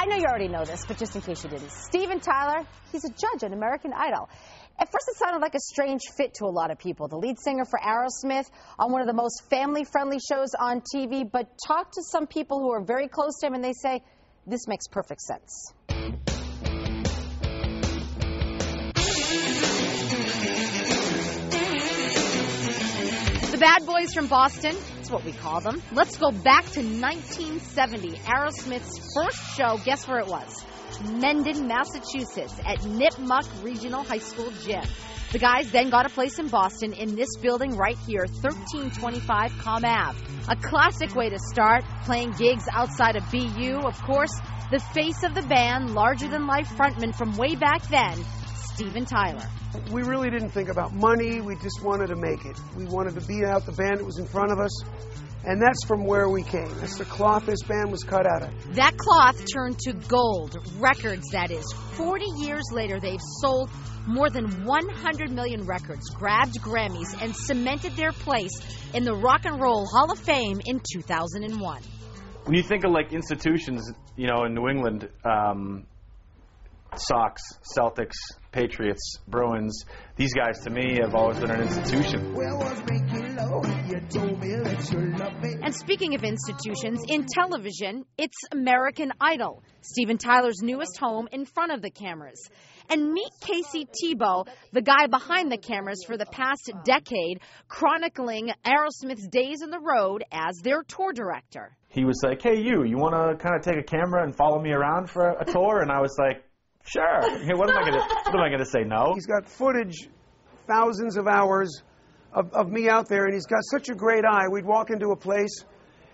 I know you already know this, but just in case you didn't. Steven Tyler, he's a judge on American Idol. At first, it sounded like a strange fit to a lot of people. The lead singer for Aerosmith on one of the most family-friendly shows on TV, but talk to some people who are very close to him, and they say, this makes perfect sense. The bad boys from Boston, that's what we call them. Let's go back to 1970, Aerosmith's first show. Guess where it was? Mendon, Massachusetts, at Nipmuc Regional High School Gym. The guys then got a place in Boston in this building right here, 1325 Com Ave. A classic way to start, playing gigs outside of BU. Of course, the face of the band, larger-than-life frontman from way back then, Steven Tyler. We really didn't think about money. We just wanted to make it. We wanted to beat out the band that was in front of us. And that's from where we came. That's the cloth this band was cut out of. That cloth turned to gold. Records, that is. 40 years later, they've sold more than 100 million records, grabbed Grammys, and cemented their place in the Rock and Roll Hall of Fame in 2001. When you think of, like, institutions, you know, in New England, Sox, Celtics, Patriots, Bruins, these guys to me have always been an institution. And speaking of institutions, in television, it's American Idol, Steven Tyler's newest home in front of the cameras. And meet Casey Tebow, the guy behind the cameras for the past decade, chronicling Aerosmith's days on the road as their tour director. He was like, hey, you want to kind of take a camera and follow me around for a tour? And I was like, sure. What am I going to say no? He's got footage, thousands of hours of me out there, and he's got such a great eye. We'd walk into a place,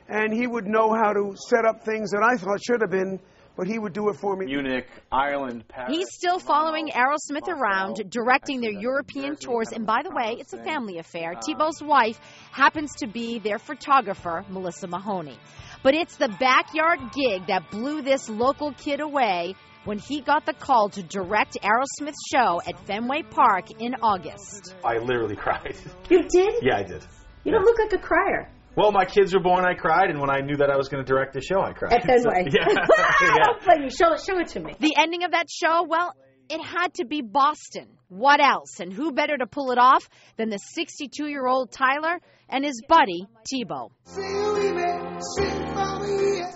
and he would know how to set up things that I thought should have been, but he would do it for me. Munich, Ireland, Paris. He's still following Aerosmith around, directing their European tours. And by the way, it's a family affair. Tebow's wife happens to be their photographer, Melissa Mahoney. But it's the backyard gig that blew this local kid away when he got the call to direct Aerosmith's show at Fenway Park in August. I literally cried. You did? Yeah, I did. You don't look like a crier. Well, my kids were born, I cried, and when I knew that I was going to direct the show, I cried. At Fenway. So, yeah. Funny. Show it to me. The ending of that show, well, it had to be Boston. What else? And who better to pull it off than the 62-year-old Tyler and his buddy, Tebow.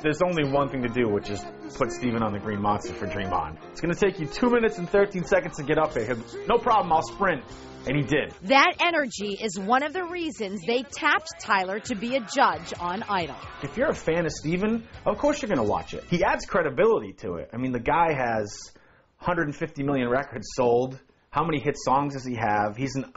There's only one thing to do, which is put Steven on the Green Monster for Dream On. It's going to take you 2 minutes and 13 seconds to get up there. No problem, I'll sprint. And he did. That energy is one of the reasons they tapped Tyler to be a judge on Idol. If you're a fan of Steven, of course you're going to watch it. He adds credibility to it. I mean, the guy has 150 million records sold. How many hit songs does he have? He's an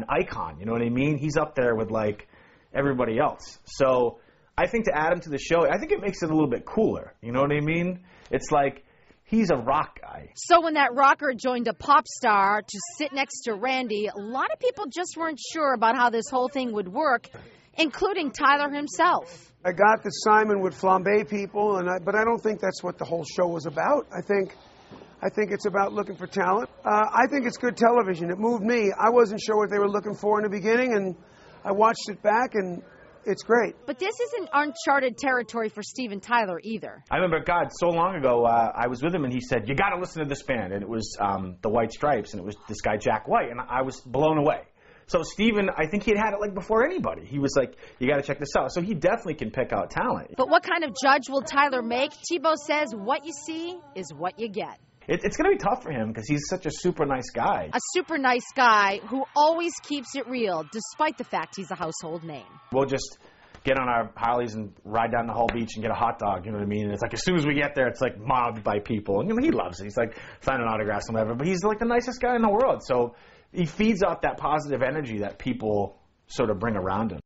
icon, you know what I mean? He's up there with, like, everybody else. So I think to add him to the show, I think it makes it a little bit cooler, you know what I mean? It's like, he's a rock guy. So when that rocker joined a pop star to sit next to Randy, a lot of people just weren't sure about how this whole thing would work, including Tyler himself. I got that Simon would flambe people, but I don't think that's what the whole show was about. I think it's about looking for talent. I think it's good television. It moved me. I wasn't sure what they were looking for in the beginning, and I watched it back, and it's great. But this isn't uncharted territory for Steven Tyler either. I remember, God, so long ago, I was with him, and he said, you got to listen to this band. And it was the White Stripes, and it was this guy, Jack White, and I was blown away. So Steven, I think he had it like before anybody. He was like, you got to check this out. So he definitely can pick out talent. But what kind of judge will Tyler make? Tebow says what you see is what you get. It's going to be tough for him because he's such a super nice guy. A super nice guy who always keeps it real, despite the fact he's a household name. We'll just get on our Harleys and ride down the whole beach and get a hot dog, you know what I mean? And it's like as soon as we get there, it's like mobbed by people. And you know, he loves it. He's like signing autographs and whatever. But he's like the nicest guy in the world. So he feeds off that positive energy that people sort of bring around him.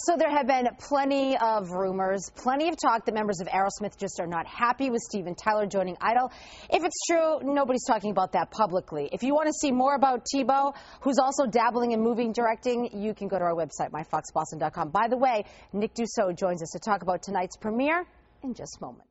So there have been plenty of rumors, plenty of talk that members of Aerosmith just are not happy with Steven Tyler joining Idol. If it's true, nobody's talking about that publicly. If you want to see more about Tebow, who's also dabbling in movie directing, you can go to our website, myfoxboston.com. By the way, Nick Dussault joins us to talk about tonight's premiere in just a moment.